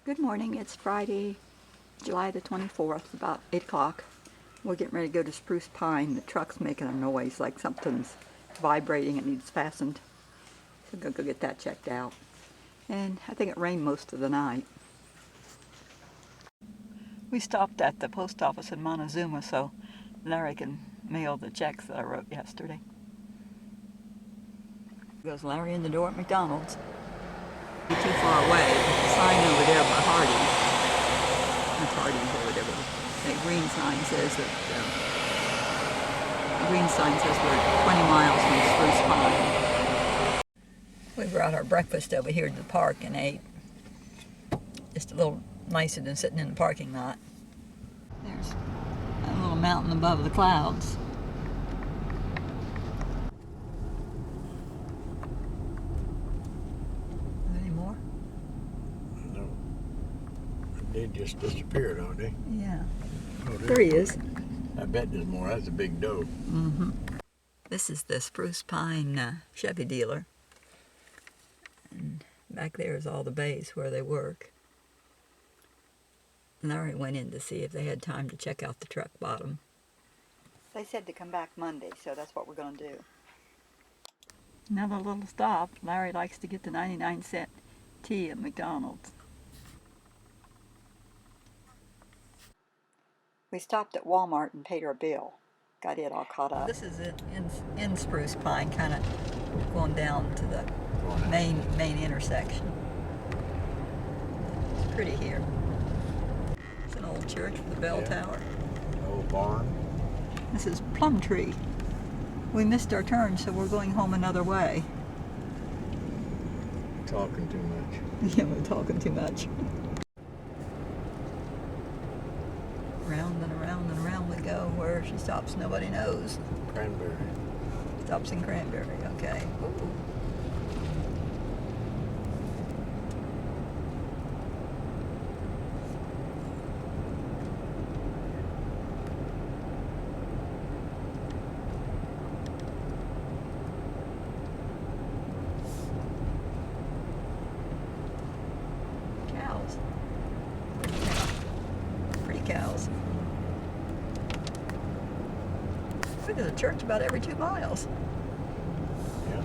Good morning. It's Friday, July the 24th, about 8 o'clock. We're getting ready to go to Spruce Pine. The truck's making a noise like something's vibrating and needs fastened. So we'll go get that checked out. And I think it rained most of the night. We stopped at the post office in Montezuma so Larry can mail the checks that I wrote yesterday. Goes Larry in the door at McDonald's. Too far away. The sign over there by Hardee's. That's Hardee's or whatever. The green sign says that the green sign says we're 20 miles from Spruce Pine. We brought our breakfast over here to the park and ate. Just a little nicer than sitting in the parking lot. There's a little mountain above the clouds. Any more? No. They just disappeared, don't they? Yeah. Oh, There he is. I bet there's more. That's a big doe. Mm-hmm. This is the Spruce Pine Chevy dealer. And back there is all the bays where they work. Larry went in to see if they had time to check out the truck bottom. They said to come back Monday, so that's what we're going to do. Another little stop. Larry likes to get the 99-cent tea at McDonald's. We stopped at Walmart and paid our bill. Got it all caught up. This is in Spruce Pine, kind of going down to the main intersection. It's pretty here. It's an old church with a bell tower. Old barn. This is Plum Tree. We missed our turn, so we're going home another way. Talking too much. Yeah, we're talking too much. Round and around and around we go. Where she stops, nobody knows. Cranberry. Stops in Cranberry, okay. Ooh. Cows. Pretty cows. There's a church about every 2 miles. Yeah.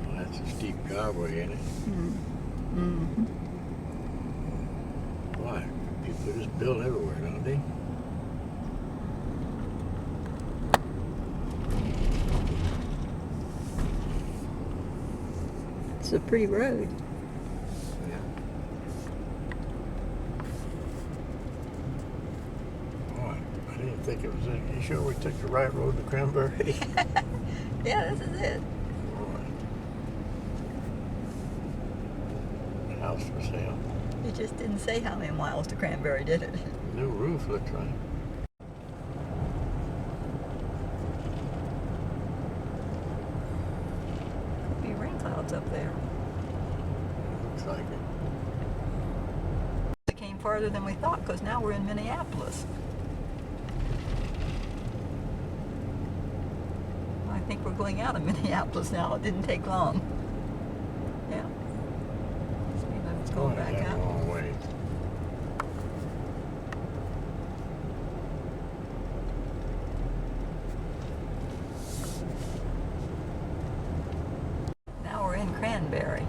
Well, that's a steep driveway, ain't it? Mm-hmm. Why? People just build everywhere, don't they? It's a pretty road. Yeah. Boy, I didn't think it was. You sure we took the right road to Cranberry? Yeah, this is it. Boy. House for sale. It just didn't say how many miles to Cranberry, did it? New roof looks like. Could be rain clouds up there. Looks like it. It came farther than we thought because now we're in Minneapolis. I think we're going out of Minneapolis now. It didn't take long. Yeah. Speed limit's going back That up. long way. Now we're in Cranberry.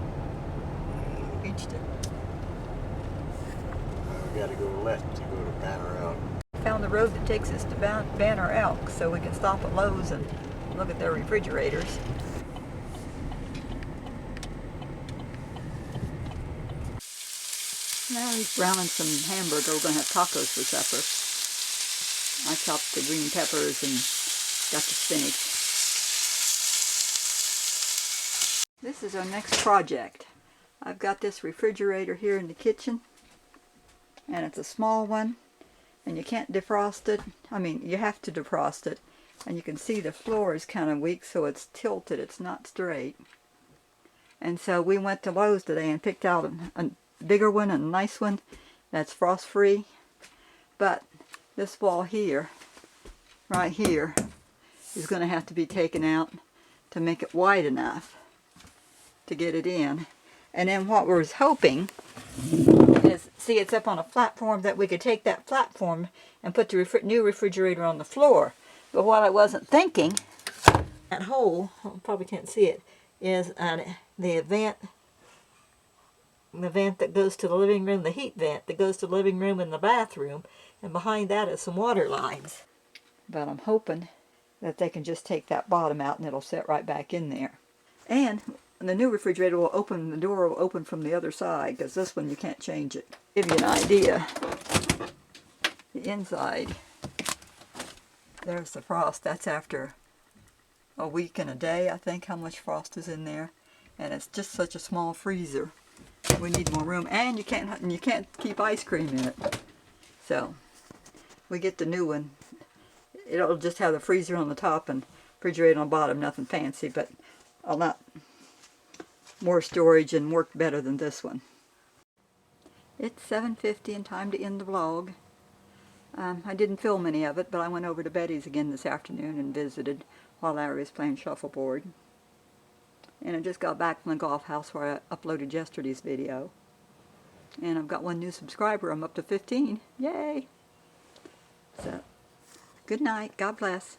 Reached it. We got to go left to go to Banner Elk. Found the road that takes us to Banner Elk so we can stop at Lowe's and look at their refrigerators. Now he's browning some hamburger. We're going to have tacos for supper. I chopped the green peppers and got the spinach. This is our next project. I've got this refrigerator here in the kitchen, and it's a small one, and you can't defrost it. I mean, you have to defrost it, And you can see the floor is kind of weak, so it's tilted. It's not straight. And so we went to Lowe's today and picked out a bigger one, a nice one that's frost-free. But this wall here, right here, is going to have to be taken out to make it wide enough to get it in. And then what we're hoping is, see, it's up on a platform, that we could take that platform and put the new refrigerator on the floor. But what I wasn't thinking, that hole, probably can't see it, is the vent that goes to the living room, the heat vent that goes to the living room and the bathroom, and behind that is some water lines. But I'm hoping that they can just take that bottom out and it'll set right back in there. And the new refrigerator will open, the door will open from the other side, because this one you can't change it. Give you an idea, the inside, there's the frost. That's after a week and a day, I think, how much frost is in there. And it's just such a small freezer. We need more room, and you can't keep ice cream in it. So we get the new one. It'll just have the freezer on the top and refrigerator on the bottom. Nothing fancy, but a lot more storage and work better than this one. It's 7:50 and time to end the vlog. I didn't film any of it, but I went over to Betty's again this afternoon and visited while Larry was playing shuffleboard. And I just got back from the golf house where I uploaded yesterday's video. And I've got one new subscriber. I'm up to 15. Yay! So, good night. God bless.